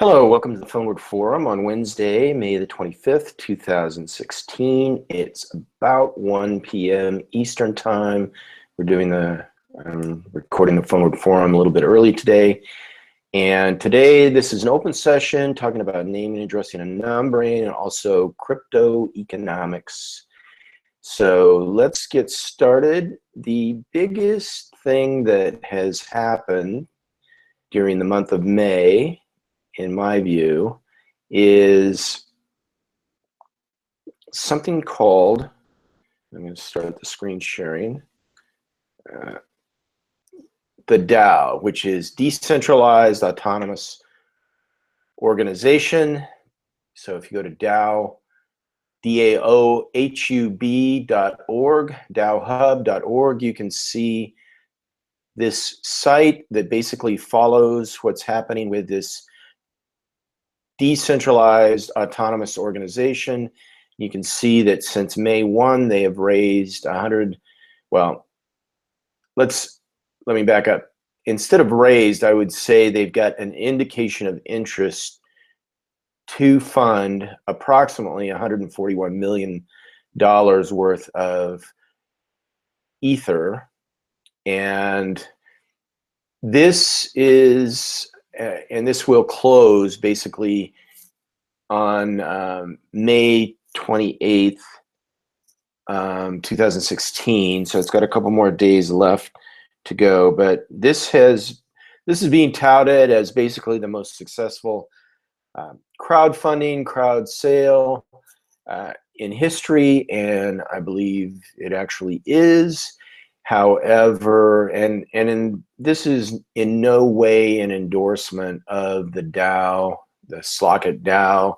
Hello, welcome to the PhoneWord Forum on Wednesday, May the 25th, 2016. It's about 1 p.m. Eastern Time. We're doing recording the PhoneWord Forum a little bit early today. And today, this is an open session talking about naming, addressing, and numbering, and also crypto economics. So let's get started. The biggest thing that has happened during the month of May, in my view, is something called, I'm going to start the screen sharing, the DAO, which is Decentralized Autonomous Organization. So if you go to DAO, DAOHUB.org, DAOhub.org, you can see this site that basically follows what's happening with this decentralized autonomous organization. You can see that since May 1, they have raised 100, well, let me back up. Instead of raised, I would say they've got an indication of interest to fund approximately $141 million worth of Ether. And this is, and this will close basically on May 28th, 2016. So it's got a couple more days left to go. But this is being touted as basically the most successful crowdfunding, crowd sale in history, and I believe it actually is. However, this is in no way an endorsement of the DAO, the Slockit DAO.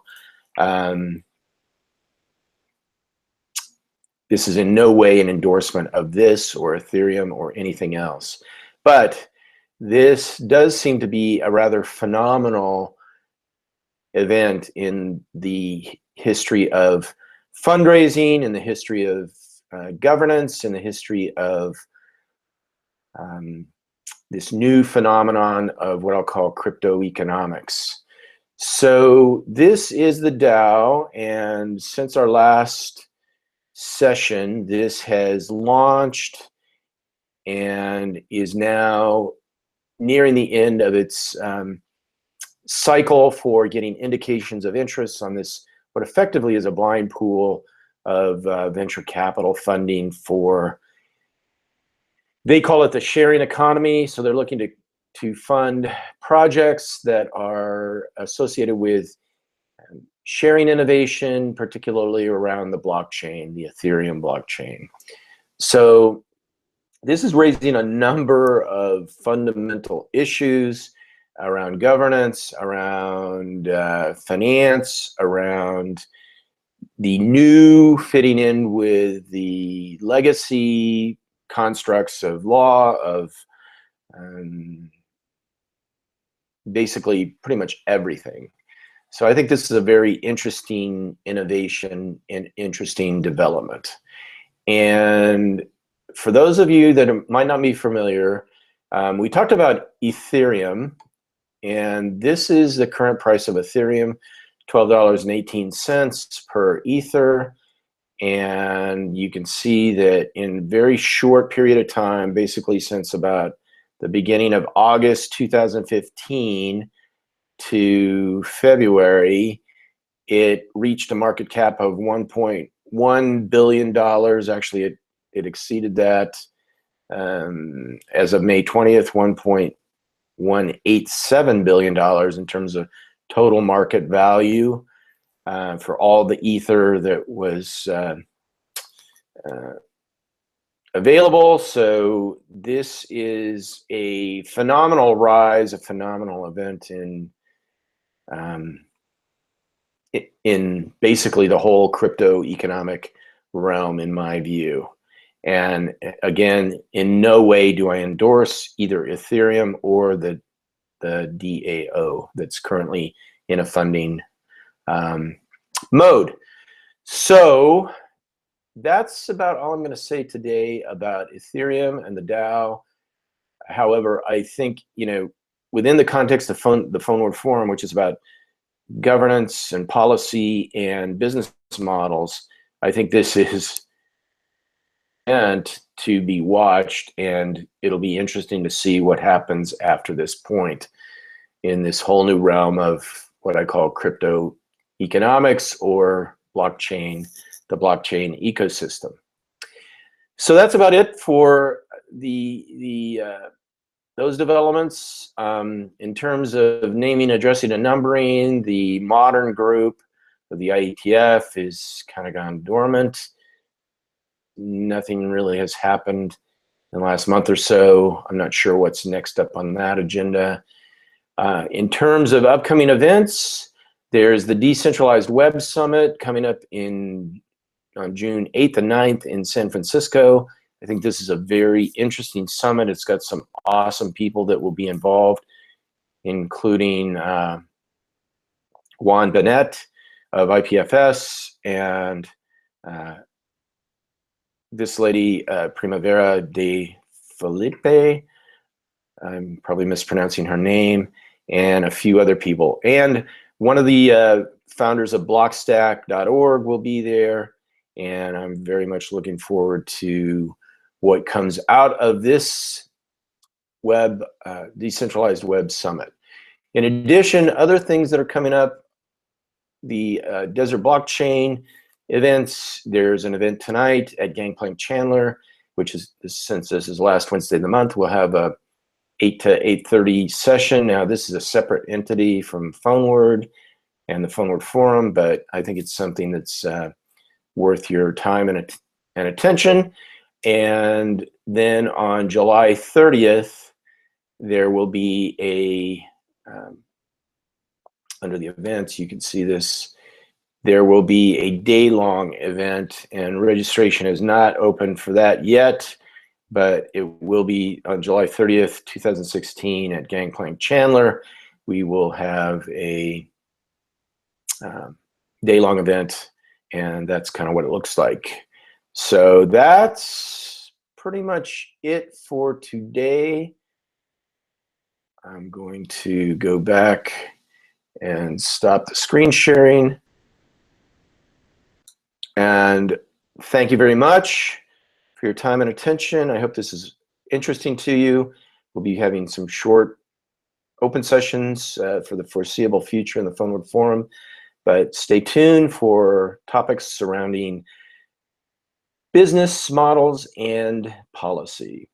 This is in no way an endorsement of this or Ethereum or anything else. But this does seem to be a rather phenomenal event in the history of fundraising, in the history of governance, in the history of this new phenomenon of what I'll call crypto economics. So this is the DAO, and since our last session, this has launched and is now nearing the end of its cycle for getting indications of interest on this, what effectively is a blind pool of venture capital funding for, they call it the sharing economy. So they're looking to fund projects that are associated with sharing innovation, particularly around the blockchain, the Ethereum blockchain. So this is raising a number of fundamental issues around governance, around finance, around the new fitting in with the legacy constructs of law, of basically pretty much everything. So I think this is a very interesting innovation and interesting development. And for those of you that might not be familiar, we talked about Ethereum, and this is the current price of Ethereum, $12.18 per Ether. And you can see that in a very short period of time, basically since about the beginning of August 2015 to February, it reached a market cap of $1.1 billion. Actually, it exceeded that as of May 20th, $1.187 billion in terms of total market value for all the Ether that was available. So this is a phenomenal rise, a phenomenal event in basically the whole crypto economic realm, in my view. And again, in no way do I endorse either Ethereum or the DAO that's currently in a funding mode. So that's about all I'm going to say today about Ethereum and the DAO. However, I think, within the context of the PhoneWord Forum, which is about governance and policy and business models, I think this is meant to be watched, and it'll be interesting to see what happens after this point in this whole new realm of what I call crypto economics or blockchain, the blockchain ecosystem. So that's about it for those developments. In terms of naming, addressing, and numbering, the modern group of the IETF is kind of gone dormant. Nothing really has happened in the last month or so. I'm not sure what's next up on that agenda. In terms of upcoming events, there's the Decentralized Web Summit coming up on June 8th and 9th in San Francisco. I think this is a very interesting summit. It's got some awesome people that will be involved, including Juan Bennett of IPFS and this lady, Primavera de Felipe, I'm probably mispronouncing her name, and a few other people. And one of the founders of Blockstack.org will be there, and I'm very much looking forward to what comes out of this Decentralized Web Summit. In addition, other things that are coming up, the Desert Blockchain events. There's an event tonight at Gangplank Chandler, which is, since this is last Wednesday of the month, we'll have a 8 to 8:30 session. Now, this is a separate entity from PhoneWord and the PhoneWord Forum, but I think it's something that's worth your time and attention. And then on July 30th, there will be a, under the events, you can see this, there will be a day-long event, and registration is not open for that yet, but it will be on July 30th, 2016 at Gangplank Chandler. We will have a day-long event, and that's kind of what it looks like. So that's pretty much it for today. I'm going to go back and stop the screen sharing. And thank you very much for your time and attention. I hope this is interesting to you. We'll be having some short open sessions for the foreseeable future in the PhoneWord Forum, but stay tuned for topics surrounding business models and policy.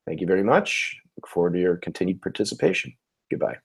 Thank you very much. Look forward to your continued participation. Goodbye.